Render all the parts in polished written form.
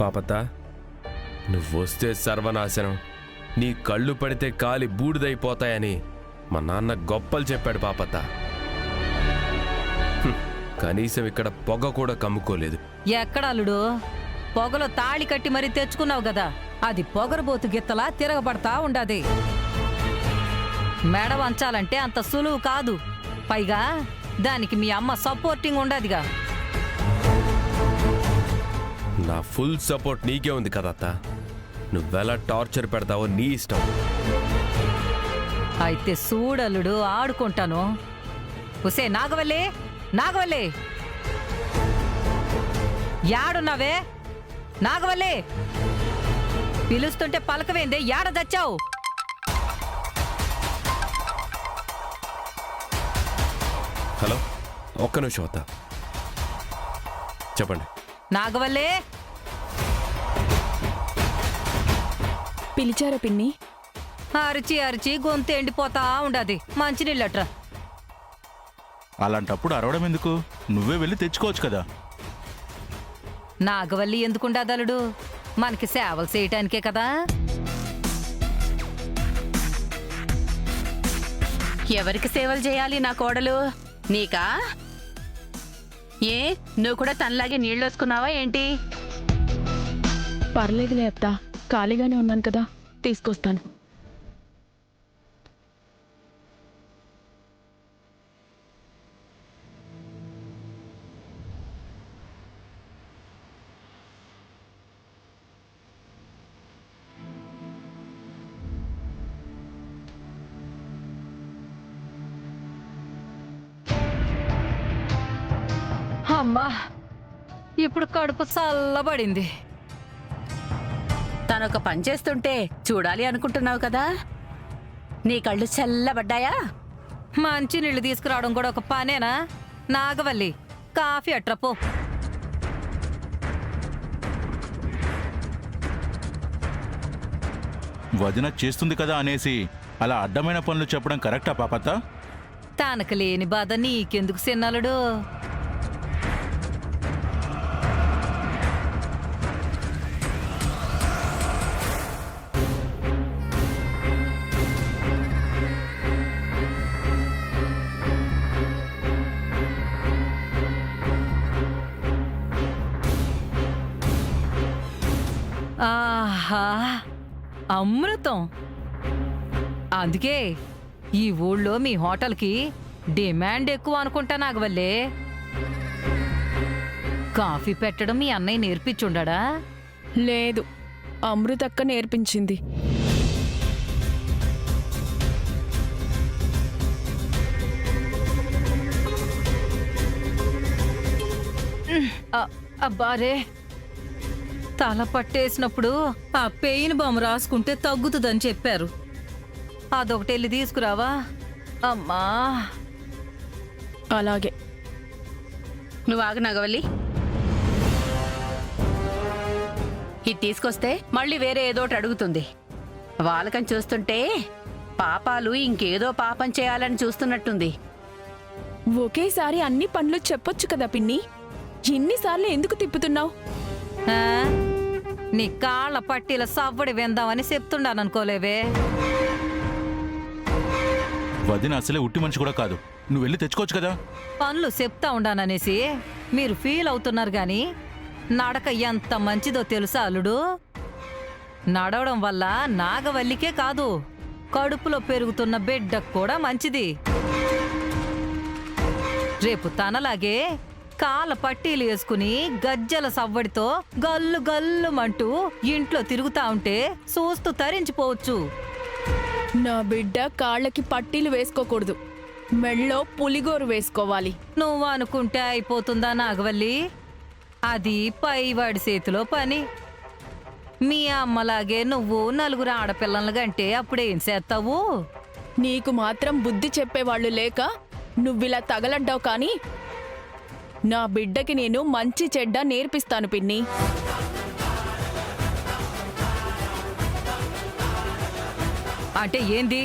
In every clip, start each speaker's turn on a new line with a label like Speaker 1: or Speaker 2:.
Speaker 1: పాపత్త, నువ్వొస్తే సర్వనాశనం, నీ కళ్ళు పడితే కాలి బూడిదైపోతాయని మా నాన్న గొప్పలు చెప్పాడు పాపత్త. కనీసం ఇక్కడ పొగ కూడా కమ్ముకోలేదు.
Speaker 2: ఎక్కడ అల్లుడు? పొగలో తాళి కట్టి మరీ తెచ్చుకున్నావు కదా, అది పొగరబోతు గిత్తలా తిరగబడతా ఉండది. మెడ వంచాలంటే అంత సులువు కాదు. పైగా దానికి మీ అమ్మ సపోర్టింగ్ ఉండదుగా.
Speaker 1: నా ఫుల్ సపోర్ట్ నీకే ఉంది కదత్త. నువ్వెలా టార్చర్ పెడతావో నీ ఇష్టం.
Speaker 2: అయితే సూడల్లుడు, ఆడుకుంటాను. ఉసే నాగవల్లి, నాగవల్లి, యాడున్నావే? నాగవల్లి, పిలుస్తుంటే పలకవేందే? యాడ దచ్చావు?
Speaker 1: హలో, ఒక్క నిమిషం అత్త. చెప్పండి.
Speaker 2: నాగవల్లి,
Speaker 3: పిలిచారా పిన్ని?
Speaker 2: అరిచి అరిచి గొంతు ఎండిపోతా ఉండది. మంచినీళ్ళట్రా.
Speaker 4: అలాంటప్పుడు అరవడం ఎందుకు? నువ్వే వెళ్ళి తెచ్చుకోవచ్చు కదా.
Speaker 2: నాగవల్లి ఎందుకుండదలుడు? మనకి సేవలు చేయటానికే కదా.
Speaker 5: ఎవరికి సేవలు చేయాలి నా కోడలు? నీకా? ఏ, నువ్వు కూడా తనలాగే నీళ్ళు వేసుకున్నావా ఏంటి?
Speaker 3: పర్లేదులే అత్త, ఖాళీగానే ఉన్నాను కదా, తీసుకొస్తాను.
Speaker 2: అమ్మా, ఇప్పుడు కడుపు చల్లబడింది.
Speaker 5: తనొక పని చేస్తుంటే చూడాలి అనుకుంటున్నావు కదా. నీ కళ్ళు చల్లబడ్డాయా?
Speaker 2: మంచినీళ్ళు తీసుకురావడం కూడా ఒక పనేనా? నాగవల్లి, కాఫీ అట్రపో.
Speaker 4: వదిన చేస్తుంది కదా అనేసి అలా అడ్డమైన పనులు చెప్పడం కరెక్టా పాపత్త?
Speaker 2: తనకు లేని బాధ నీకెందుకు సిన్నలుడు? ఆహా, అమృతం. అందుకే ఈ ఊళ్ళో మీ హోటల్కి డిమాండ్ ఎక్కువ అనుకుంటా. నాగవల్లే, కాఫీ పెట్టడం మీ అన్నయ్య నేర్పించుండా?
Speaker 3: లేదు, అమృతక్క నేర్పించింది.
Speaker 2: అబ్బారే, తల పట్టేసినప్పుడు ఆ పెయిన్ బామ్ రాసుకుంటే తగ్గుతుందని చెప్పారు. అదొకటి వెళ్ళి తీసుకురావా? అమ్మా.
Speaker 3: అలాగే.
Speaker 5: నువ్వు ఆగు నాగవల్లి. ఇది తీసుకొస్తే మళ్ళీ వేరే ఏదోటి అడుగుతుంది. వాళ్ళకని చూస్తుంటే పాపాలు ఇంకేదో పాపం చేయాలని చూస్తున్నట్టుంది.
Speaker 3: ఒకేసారి అన్ని పనులు చెప్పొచ్చు కదా పిన్ని, ఎన్నిసార్లు ఎందుకు తిప్పుతున్నావు?
Speaker 2: నీ కాళ్ళ పట్టీల సవ్వడి విందామని చెప్తుండాననుకోలేవే.
Speaker 4: వదిన అసలే ఉట్టి మనిషి కూడా కాదు, నువ్వు వెళ్ళి తెచ్చుకోవచ్చు కదా.
Speaker 2: పనులు చెప్తా ఉండాననేసి మీరు ఫీల్ అవుతున్నారు గాని నడక ఎంత మంచిదో తెలుసా అల్లుడు? నడవడం వల్ల నాగవల్లికే కాదు, కడుపులో పెరుగుతున్న బిడ్డకు కూడా మంచిది. రేపు తనలాగే కాళ్ళ పట్టీలు వేసుకుని గజ్జల సవ్వడితో గల్లు గల్లుమంటూ ఇంట్లో తిరుగుతా ఉంటే చూస్తూ తరించిపోవచ్చు.
Speaker 3: నా బిడ్డ కాళ్ళకి పట్టీలు వేసుకోకూడదు, మెళ్ళో పులిగోరు వేసుకోవాలి.
Speaker 2: నువ్వు అనుకుంటే అయిపోతుందా నాగవల్లి? అది పైవాడి చేతిలో పని. మీ అమ్మలాగే నువ్వు నలుగురు ఆడపిల్లలకంటే అప్పుడేం చేస్తావు?
Speaker 3: నీకు మాత్రం బుద్ధి చెప్పేవాళ్లు లేక నువ్విలా తగలడ్డావు. కానీ నా బిడ్డకి నేను మంచి చెడ్డ నేర్పిస్తాను పిన్ని.
Speaker 2: అంటే ఏంది?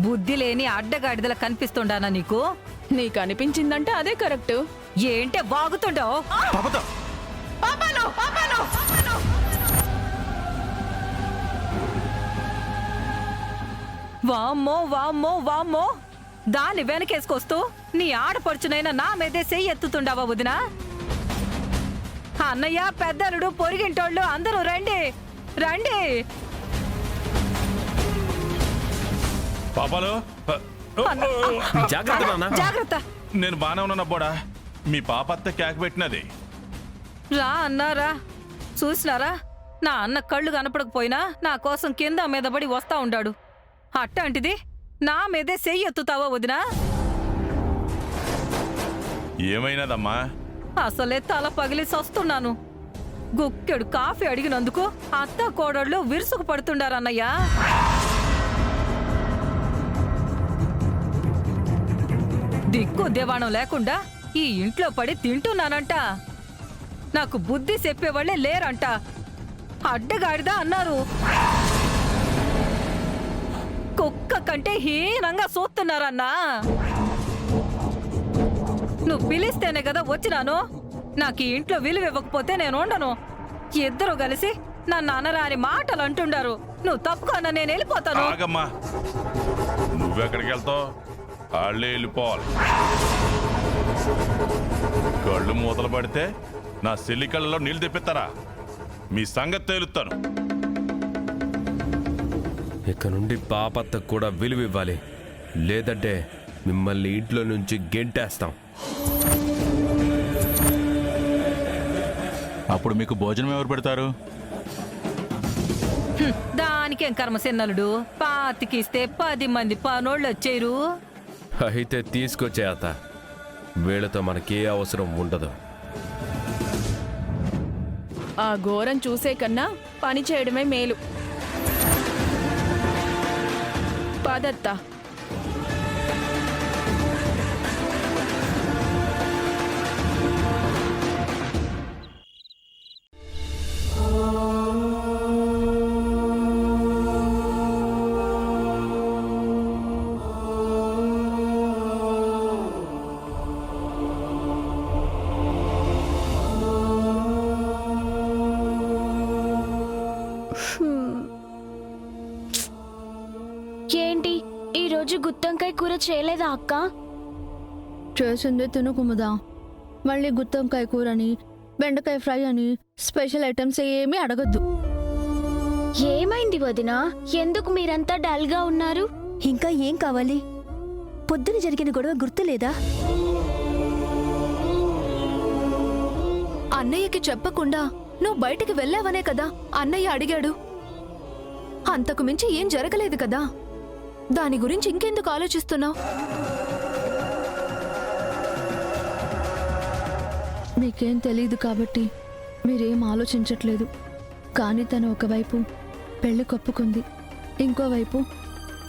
Speaker 2: బుద్ధి లేని అడ్డగాడిదలా కనిపిస్తుండానా నీకు?
Speaker 3: నీకు అనిపించిందంటే అదే కరెక్ట్.
Speaker 2: ఏంటే బాగుతుండవు?
Speaker 4: పాపత్త!
Speaker 5: పాపాలు, పాపాలు, పాపాలు.
Speaker 2: వామ్మో వామ్మో వామ్మో, దాన్ని వెనకేసుకొస్తూ నీ ఆడపడుచునైనా నా మీదే చెయ్యి ఎత్తుతుండావా వదినా? అన్నయ్య, పెద్దలుడు, పొరిగింటోళ్ళు అందరూ రండి రండి.
Speaker 4: పాపాలు
Speaker 1: జాగ్రత్త నాన్న.
Speaker 2: జాగ్రత్త.
Speaker 4: నేను బానే ఉన్నాను అబ్బోడా. మీ పాప అత్త కేక పెట్టినది.
Speaker 2: రా అన్నారా, చూసినారా? నా అన్న కళ్ళు కనపడకపోయినా నా కోసం కింద మీద పడి వస్తా ఉండాడు. అట్టాంటిది నా మీదే చెయ్యి ఎత్తుతావా వదినా?
Speaker 4: ఏమైనదమ్మా?
Speaker 2: అసలే తల పగిలి సస్తున్నాను. గుక్కెడు కాఫీ అడిగినందుకు అత్త కోడళ్ళు విరుసుకు పడుతుండారన్నయ్యా. దిక్కు దివాణం లేకుండా ఈ ఇంట్లో పడి తింటున్నానంట. నాకు బుద్ధి చెప్పేవాళ్లే లేరంట. అడ్డగాడిదా అన్నారు. కుక్క కంటే హీనంగా చూస్తున్నారన్నా. నువ్వు పిలిస్తేనే కదా వచ్చినాను. నాకు ఈ ఇంట్లో విలువ ఇవ్వకపోతే నేను ఉండను. ఇద్దరు కలిసి నా నాన్నరాని మాటలు అంటుండారు. నువ్వు తప్పుకోన్నా, నేను వెళ్ళిపోతాను.
Speaker 4: ఆగమ్మా, నువ్వెక్కడికి వెళ్తావు? వాళ్ళే వెళ్ళిపోవాలి. కళ్ళు మూతలు పడితే నా సెల్లి కళ్ళలో నీళ్లు తెప్పిస్తారా? మీ సంగతి తేలుస్తాను.
Speaker 1: ఇక నుండి పాపత్తకు కూడా విలువ ఇవ్వాలి, లేదంటే మిమ్మల్ని ఇంట్లో నుంచి గెంటేస్తాం.
Speaker 4: అప్పుడు మీకు భోజనం ఎవరు పెడతారు?
Speaker 2: దానికేం కర్మ సిన్నలుడు. పాతికిస్తే 10 మంది పనోళ్ళు వచ్చేరు.
Speaker 1: అయితే తీసుకొచ్చే అత్త, వీళ్ళతో మనకే అవసరం ఉండదు.
Speaker 3: ఆ ఘోరం చూసే కన్నా పని చేయడమే మేలు. పదత్తా.
Speaker 6: ఏంటి ఈరోజు గుత్తొంకాయ కూర చేయలేదా అక్క?
Speaker 7: చేసిందే తిను కుముదా. మళ్ళీ గుత్తొంకాయ కూరని, బెండకాయ ఫ్రై అని స్పెషల్ ఐటమ్స్ ఏమీ అడగద్దు.
Speaker 6: ఏమైంది వదినా? ఎందుకు మీరంతా డల్గా ఉన్నారు?
Speaker 8: ఇంకా ఏం కావాలి? పొద్దున జరిగిన గొడవ గుర్తులేదా?
Speaker 7: అన్నయ్యకి చెప్పకుండా నువ్వు బయటికి వెళ్ళావనే కదా అన్నయ్య అడిగాడు. అంతకు మించి ఏం జరగలేదు కదా. దాని గురించి ఇంకెందుకు ఆలోచిస్తున్నావు? మీకేం తెలీదు కాబట్టి మీరేం ఆలోచించట్లేదు. కానీ తను ఒకవైపు పెళ్లి కప్పుకుంది, ఇంకోవైపు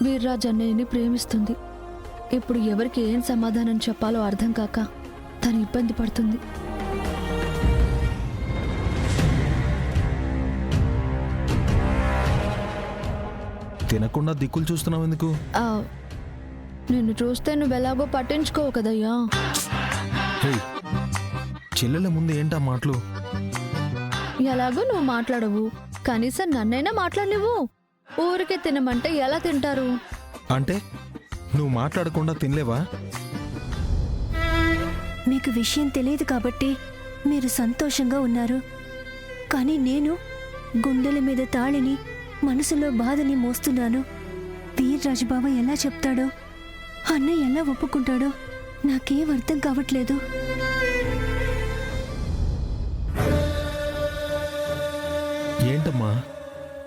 Speaker 7: వీర్రాజ్ అన్నయ్యని ప్రేమిస్తుంది. ఇప్పుడు ఎవరికి ఏం సమాధానం చెప్పాలో అర్థం కాక తను ఇబ్బంది పడుతుంది.
Speaker 9: తినకుండా దిక్కులు చూస్తున్నావు ఎందుకు?
Speaker 7: నిన్ను చూస్తే నువ్వెలాగో పట్టించుకోవు కదయ్యా.
Speaker 9: హే, చెల్లెల ముందు ఏంటా మాటలు?
Speaker 7: ఎలాగో నువ్వు మాట్లాడవు, కనీసం నన్నైనా మాట్లాడలేవు. ఊరికే తినమంటే ఎలా తింటారు?
Speaker 9: అంటే నువ్వు మాట్లాడకుండా తినలేవా?
Speaker 8: మీకు విషయం తెలియదు కాబట్టి మీరు సంతోషంగా ఉన్నారు. కానీ నేను గుండెల మీద తాళిని, మనసులో బాధని మోస్తున్నాను. వీర్రాజు బావ ఎలా చెప్తాడో, అన్నయ్య ఎలా ఒప్పుకుంటాడో నాకేం అర్థం కావట్లేదు.
Speaker 9: ఏంటమ్మా,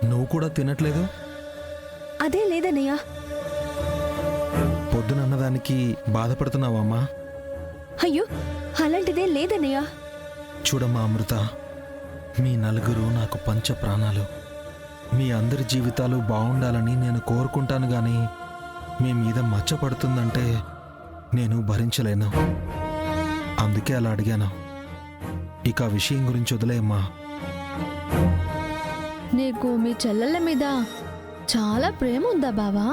Speaker 9: నువ్వు కూడా తినట్లేదు?
Speaker 8: అదే లేదన్నయ్య.
Speaker 9: పొద్దున అన్నదానికి బాధపడుతున్నావమ్మా?
Speaker 8: అయ్యో, అలాంటిదే లేదన్నయ్య.
Speaker 9: చూడమ్మా అమృత, మీ నలుగురు నాకు పంచ ప్రాణాలు. మీ అందరి జీవితాలు బాగుండాలని నేను కోరుకుంటాను, కానీ మీ మీద మచ్చపడుతుందంటే నేను భరించలేను. అందుకే అలా అడిగాను. ఇక ఆ విషయం గురించి వదిలేయమ్మా.
Speaker 7: నీకు మీ చెల్లెళ్ళ మీద చాలా ప్రేమ ఉందా బావా?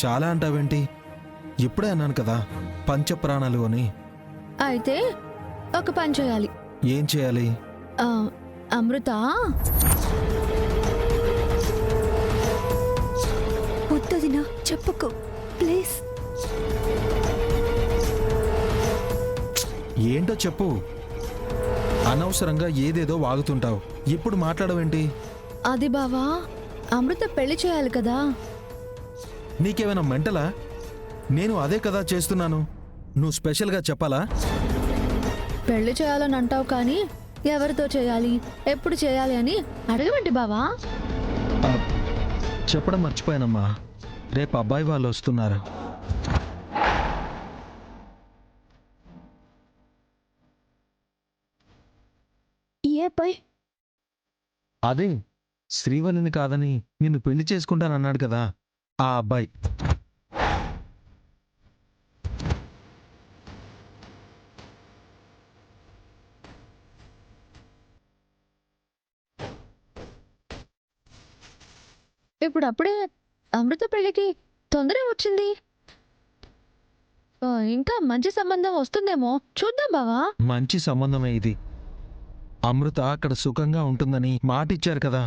Speaker 9: చాలా అంటావేంటి? ఇప్పుడే అన్నాను కదా పంచ ప్రాణాలు అని.
Speaker 7: అయితే ఒక పని చేయాలి.
Speaker 9: ఏం చేయాలి?
Speaker 7: అమృత,
Speaker 8: వద్దదినా, చెప్పుకో ప్లీజ్.
Speaker 9: ఏంటో చెప్పు. అనవసరంగా ఏదేదో వాగుతుంటావు. ఇప్పుడు మాట్లాడవేంటి?
Speaker 7: అది బావా, అమృత పెళ్లి చేయాలి కదా.
Speaker 9: నీకేమైనా మెంటలా? నేను అదే కదా చేస్తున్నాను. నువ్వు స్పెషల్గా చెప్పాలా?
Speaker 7: పెళ్లి చేయాలని అంటావు కానీ ఎవరితో చేయాలి, ఎప్పుడు చేయాలి అని అడగమంటి బావా.
Speaker 9: చెప్పడం మర్చిపోయానమ్మా. రేపు అబ్బాయి వాళ్ళు వస్తున్నారు.
Speaker 8: ఏ అబ్బాయి?
Speaker 9: అదే శ్రీవల్లిని కాదని నిన్ను పెళ్లి చేసుకుంటానన్నాడు కదా, ఆ అబ్బాయి.
Speaker 7: ఇప్పుడు అప్పుడే అమృత పెళ్లికి తొందర వచ్చింది. ఇంకా మంచి సంబంధం వస్తుందేమో చూద్దాం బావా.
Speaker 9: మంచి సంబంధమే ఇది. అమృత అక్కడ సుఖంగా ఉంటుందని మాటిచ్చారు కదా.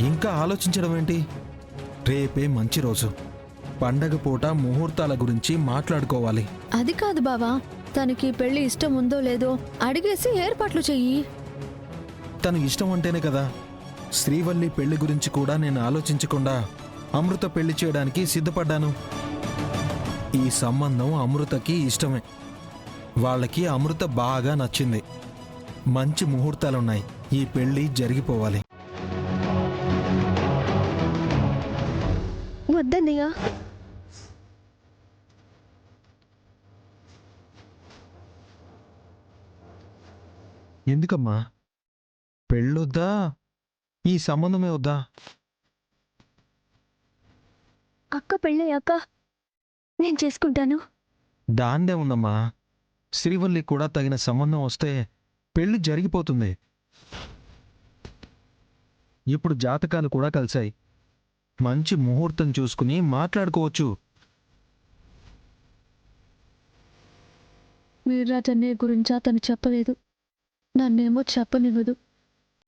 Speaker 9: ఇంకా ఆలోచించడం ఏంటి? రేపే మంచి రోజు. పండగ పూట ముహూర్తాల గురించి మాట్లాడుకోవాలి.
Speaker 7: అది కాదు బావా, తనకి పెళ్లి ఇష్టం ఉందో లేదో అడిగేసి ఏర్పాట్లు చెయ్యి.
Speaker 9: తను ఇష్టం అంటేనే కదా. శ్రీవల్లి పెళ్లి గురించి కూడా నేను ఆలోచించకుండా అమృత పెళ్లి చేయడానికి సిద్ధపడ్డాను. ఈ సంబంధం అమృతకి ఇష్టమే. వాళ్ళకి అమృత బాగా నచ్చింది. మంచి ముహూర్తాలున్నాయి. ఈ పెళ్లి జరిగిపోవాలి.
Speaker 8: వద్దన్నయ్య.
Speaker 9: ఎందుకమ్మా? పెళ్ళొద్దా? ఈ సంబంధమే వద్దా?
Speaker 8: అక్క పెళ్ళయ్యాక నేను చేసుకుంటాను.
Speaker 9: దాందే ఉందమ్మా. శ్రీవల్లి కూడా తగిన సంబంధం వస్తే పెళ్లి జరిగిపోతుంది. ఇప్పుడు జాతకాలు కూడా కలిశాయి. మంచి ముహూర్తం చూసుకుని మాట్లాడుకోవచ్చు.
Speaker 7: వీర్రాజ్ అన్నయ్య గురించి అతను చెప్పలేదు. నన్నేమో చెప్పనివ్వదు.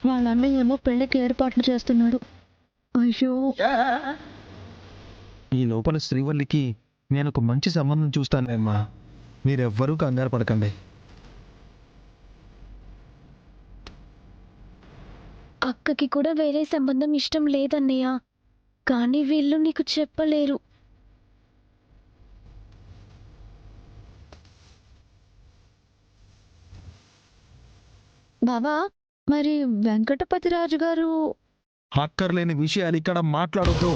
Speaker 7: వాళ్ళ అన్నయ్య ఏమో పెళ్లికి ఏర్పాట్లు చేస్తున్నాడు. అయ్యో,
Speaker 9: ఈ లోపల శ్రీవల్లికి నేను ఒక మంచి సంబంధం చూస్తానేమ్మా. మీరెవ్వరూ కంగారు పడకండి.
Speaker 6: అక్కకి కూడా వేరే సంబంధం ఇష్టం లేదన్నయ్య, కానీ వీళ్ళు నీకు చెప్పలేరు.
Speaker 7: బావా, మరి వెంకటపతిరాజు గారు?
Speaker 9: అక్కర్లేని విషయాలు ఇక్కడ మాట్లాడొద్దు.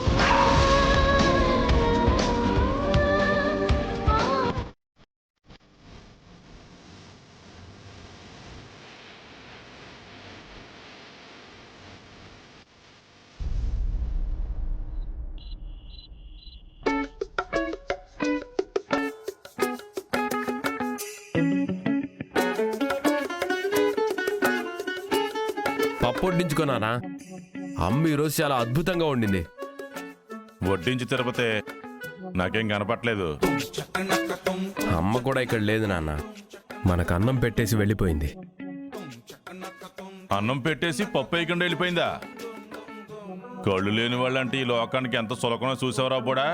Speaker 1: పప్పు వడ్డించుకున్నానా? అమ్మ ఈరోజు చాలా అద్భుతంగా వండింది.
Speaker 4: వడ్డించి తిరుపతి నాకేం కనపట్లేదు.
Speaker 1: అమ్మ కూడా ఇక్కడ లేదు నాన్న. మనకు అన్నం పెట్టేసి వెళ్ళిపోయింది.
Speaker 4: అన్నం పెట్టేసి పప్పు వేయకుండా వెళ్ళిపోయిందా? కళ్ళు లేని వాళ్ళంటే ఈ లోకానికి ఎంత సులకనో చూసావురా కూడా.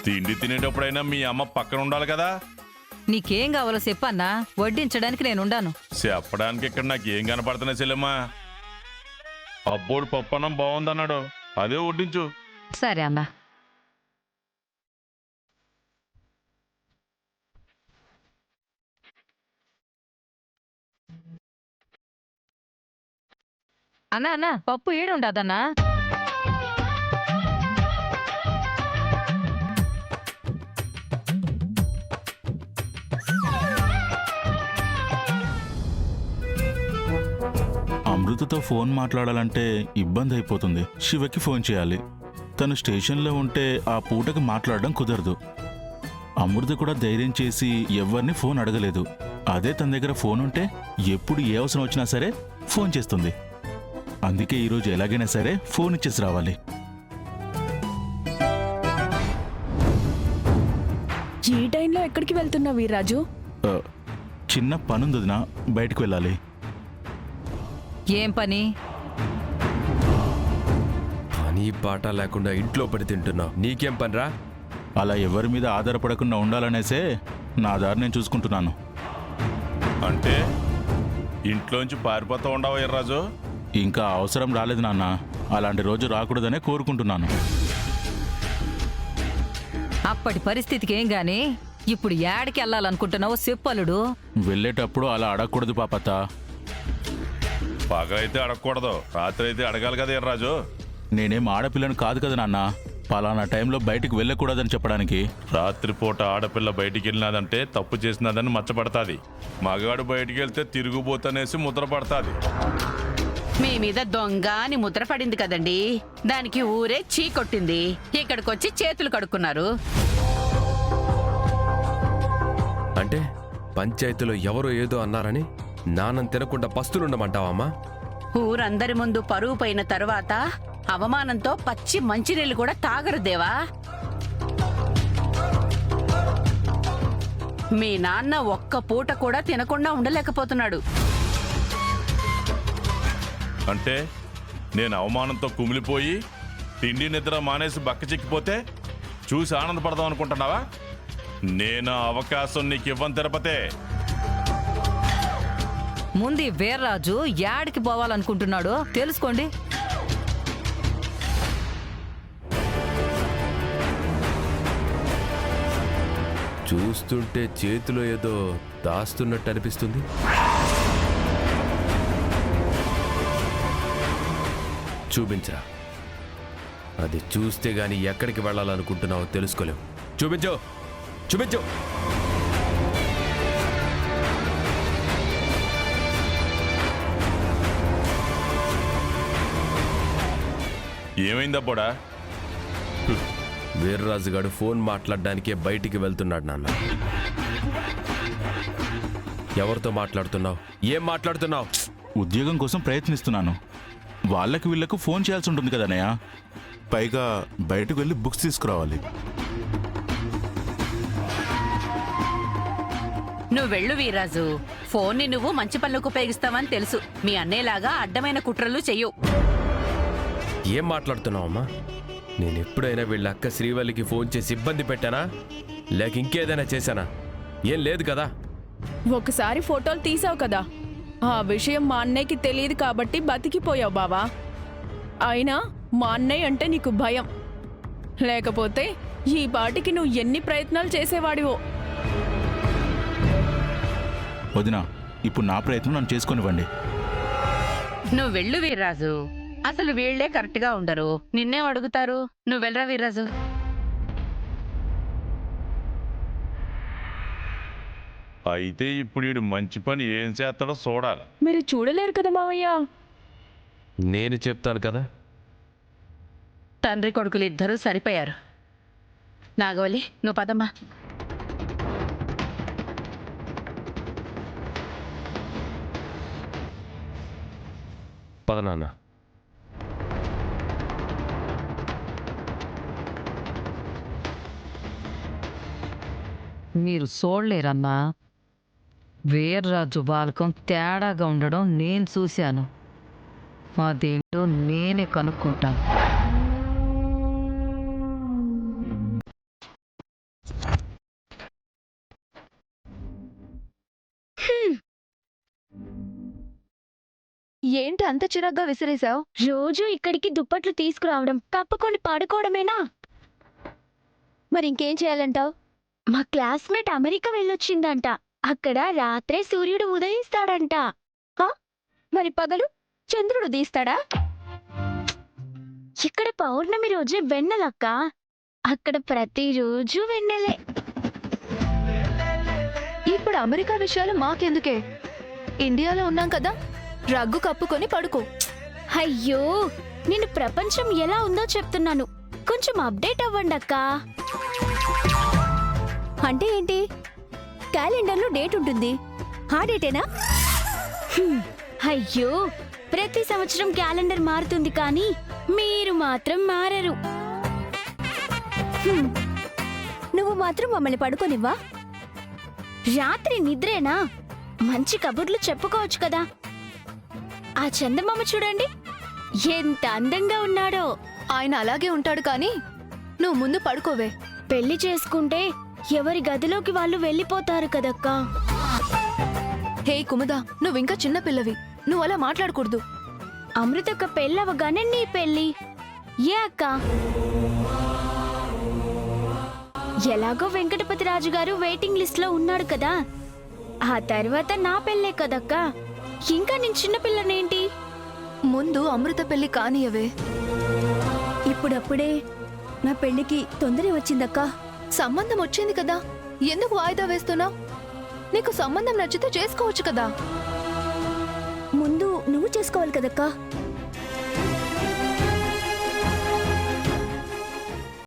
Speaker 4: తిండి తినేటప్పుడైనా మీ అమ్మ పక్కన ఉండాలి కదా.
Speaker 2: నీకేం కావాలో చెప్పన్నా, వడ్డించడానికి నేనుండాను.
Speaker 4: చెప్పడానికి ఇక్కడ నాకు ఏం కనపడుతున్నాయి చెల్లెమ్మా. అబ్బోడు పప్పు అన్నం బాగుందన్నాడు, అదే వడ్డించు.
Speaker 2: సరే అన్నా. అన్నా అన్నా, పప్పు ఏడుండదన్నా.
Speaker 10: అమృతతో ఫోన్ మాట్లాడాలంటే ఇబ్బంది అయిపోతుంది. శివకి ఫోన్ చేయాలి. తను స్టేషన్లో ఉంటే ఆ పూటకి మాట్లాడడం కుదరదు. అమృత కూడా ధైర్యం చేసి ఎవరిని ఫోన్ అడగలేదు. అదే తన దగ్గర ఫోన్ ఉంటే ఎప్పుడు ఏ అవసరం వచ్చినా సరే ఫోన్ చేస్తుంది. అందుకే ఈరోజు ఎలాగైనా సరే ఫోన్ ఇచ్చేసి రావాలి.
Speaker 3: ఈ టైంలో ఎక్కడికి వెళ్తున్నావు వీర్రాజు?
Speaker 10: చిన్న పనుంది వదినా, బయటకు వెళ్ళాలి.
Speaker 2: ఏం పని?
Speaker 1: పని పాట లేకుండా ఇంట్లో పడి తింటున్నావు, నీకేం పనిరా?
Speaker 10: అలా ఎవరి మీద ఆధారపడకుండా ఉండాలనేసే నా దారి నేను చూసుకుంటున్నాను.
Speaker 4: అంటే ఇంట్లోంచి పారిపోతూ ఉండవా ఎర్రాజు?
Speaker 10: ఇంకా అవసరం రాలేదు నాన్న, అలాంటి రోజు రాకూడదనే కోరుకుంటున్నాను.
Speaker 2: అప్పటి పరిస్థితికి ఏం గాని ఇప్పుడు ఏడికి వెళ్ళాలనుకుంటున్నావో చెప్పలుడు.
Speaker 10: వెళ్ళేటప్పుడు అలా అడగకూడదు పాపత్త.
Speaker 4: పగలైతే అడగకూడదు, రాత్రి అయితే అడగాలి కదా ఎర్రాజు.
Speaker 10: నేనేం ఆడపిల్లను కాదు కదా నాన్న, పలానా టైంలో బయటికి వెళ్ళకూడదని చెప్పడానికి.
Speaker 4: రాత్రిపూట ఆడపిల్ల బయటికి వెళ్ళినదంటే తప్పు చేసినదని మచ్చపడతాది. మగాడు బయటికి వెళ్తే తిరుగుబోతనేసి ముద్ర పడతాది.
Speaker 5: మీ మీద దొంగ అని ముద్ర పడింది కదండి, దానికి ఊరే చీ కొట్టింది. ఇక్కడికొచ్చి చేతులు కడుక్కున్నారు.
Speaker 1: అంటే పంచాయతీలో ఎవరో ఏదో అన్నారని నాన్నం తినకుండా పస్తులుండమంటావమ్మా?
Speaker 5: ఊరందరి ముందు పరువు పోయిన తరువాత అవమానంతో పచ్చి మంచినీళ్ళు కూడా తాగరు దేవా. మీ నాన్న ఒక్క పూట కూడా తినకుండా ఉండలేకపోతున్నాడు.
Speaker 4: అంటే నేను అవమానంతో కుమిలిపోయి తిండి నిద్ర మానేసి బక్క చిక్కిపోతే చూసి ఆనందపడదాం అనుకుంటున్నావా? నేను అవకాశం నీకు ఇవ్వను తిరుపతే.
Speaker 2: ముందు ఈ వీర్రాజు యాడికి పోవాలనుకుంటున్నాడో తెలుసుకోండి.
Speaker 1: చూస్తుంటే చేతిలో ఏదో దాస్తున్నట్టు అనిపిస్తుంది. చూపించరా, అది చూస్తే గాని ఎక్కడికి వెళ్ళాలనుకుంటున్నావో తెలుసుకోలేవు. చూపించు, చూపించు.
Speaker 4: ఏమైందబ్బోడా?
Speaker 1: వీర్రాజు గారు ఫోన్ మాట్లాడడానికే బయటికి వెళ్తున్నాడు నాన్న. ఎవరితో మాట్లాడుతున్నావు? ఏం మాట్లాడుతున్నావు?
Speaker 10: ఉద్యోగం కోసం ప్రయత్నిస్తున్నాను. వాళ్ళకి వీళ్ళకు ఫోన్ చేయాల్సి ఉంటుంది కదనయ్య. పైగా బయటకు వెళ్ళి బుక్స్ తీసుకురావాలి.
Speaker 5: నువ్వు వెళ్ళు వీర్రాజు. ఫోన్ని నువ్వు మంచి పనులకు ఉపయోగిస్తావని తెలుసు. మీ అన్నేలాగా అడ్డమైన కుట్రలు చెయ్యు.
Speaker 1: ఏం మాట్లాడుతున్నావమ్మా? నేను ఎప్పుడైనా వీళ్ళ అక్క శ్రీవల్లికి ఫోన్ చేసి ఇబ్బంది పెట్టానా, లేక ఇంకేదైనా చేశానా? ఏం లేదు కదా.
Speaker 3: ఒకసారి ఫోటోలు తీసావు కదా, ఆ విషయం మా అన్నయ్యకి తెలియదు కాబట్టి బతికిపోయావు బావా. అయినా మా అన్నయ్య అంటే నీకు భయం, లేకపోతే ఈ పాటికి నువ్వు ఎన్ని ప్రయత్నాలు చేసేవాడివో.
Speaker 10: వదినా, ఇప్పుడు నా ప్రయత్నం నన్ను చేసుకొనివ్వండి.
Speaker 5: నువ్వు వెళ్ళు వీర్రాజు. అసలు వీళ్లే కరెక్ట్ గా ఉండరు, నిన్నే అడుగుతారు. నువ్వు వెళ్ళరా వీర్రాజు.
Speaker 4: అయితే ఇప్పుడు వీడు మంచి పని ఏం చేస్తాడో చూడాలి.
Speaker 3: మీరు చూడలేరు కదా మావయ్య.
Speaker 1: నేను చెప్తాను కదా.
Speaker 5: తండ్రి కొడుకులు ఇద్దరూ సరిపోయారు. నాగవల్లి, నువ్వు పదమ్మా.
Speaker 1: పద నాన్న.
Speaker 2: మీరు చూడలేరమ్మా, వీర్రాజు బాలకం తేడాగా ఉండడం నేను చూశాను. అదేంటో నేనే కనుక్కుంటాను.
Speaker 7: ఏంటి అంత చిరాగ్గా విసిరేశావు?
Speaker 6: రోజు ఇక్కడికి దుప్పట్లు తీసుకురావడం, కప్పుకొని పడుకోవడమేనా?
Speaker 7: మరి ఇంకేం చేయాలంటావు?
Speaker 6: మా క్లాస్మేట్ అమెరికా వెళ్ళొచ్చిందంట. అక్కడ రాత్రే సూర్యుడు ఉదయిస్తాడంట.
Speaker 7: మరి పగలు చంద్రుడు తీస్తాడా?
Speaker 6: ఇక్కడ పౌర్ణమి రోజే వెన్నెలక్క. అక్కడ ప్రతిరోజు వెన్నెలే.
Speaker 7: ఇప్పుడు అమెరికా విషయాలు మాకెందుకే? ఇండియాలో ఉన్నాం కదా, రగ్గు కప్పుకొని పడుకో.
Speaker 6: అయ్యో, నేను ప్రపంచం ఎలా ఉందో చెప్తున్నాను, కొంచెం అప్డేట్ అవ్వండి అక్క.
Speaker 8: అంటే ఏంటి? క్యాలెండర్లో డేట్ ఉంటుంది, ఆ డేటేనా?
Speaker 6: అయ్యో, ప్రతి సంవత్సరం క్యాలెండర్ మారుతుంది కానీ మీరు మాత్రం మారరు.
Speaker 8: నువ్వు మాత్రం మమ్మల్ని పడుకోనివ్వా?
Speaker 6: రాత్రి నిద్రేనా? మంచి కబుర్లు చెప్పుకోవచ్చు కదా. ఆ చందమామ చూడండి ఎంత అందంగా ఉన్నాడో.
Speaker 7: ఆయన అలాగే ఉంటాడు కానీ నువ్వు ముందు పడుకోవే.
Speaker 6: పెళ్లి చేసుకుంటే ఎవరి గదిలోకి వాళ్ళు వెళ్ళిపోతారు కదక్కా.
Speaker 7: హే కుముద, నువ్వింకా చిన్న పిల్లవి, నువ్వు అలా మాట్లాడకూడదు.
Speaker 6: అమృతక్క పెళ్ళవగానే నీ పెళ్ళి. ఏ అక్క? ఎలాగో వెంకటపతి రాజు గారు వెయిటింగ్ లిస్ట్ లో ఉన్నాడు కదా, ఆ తర్వాత నా పెళ్ళే కదక్కా. ఇంకా నేను చిన్నపిల్లనేంటి?
Speaker 7: ముందు అమృత పెళ్లి కానియవే.
Speaker 8: ఇప్పుడప్పుడే నా పెళ్లికి తొందర వచ్చిందక్కా.
Speaker 7: సంబంధం వచ్చింది కదా, ఎందుకు వాయిదా వేస్తున్నావు? నీకు సంబంధం నచ్చితే చేసుకోవచ్చు కదా.
Speaker 8: ముందు నువ్వు చేసుకోవాలి కదక్కా.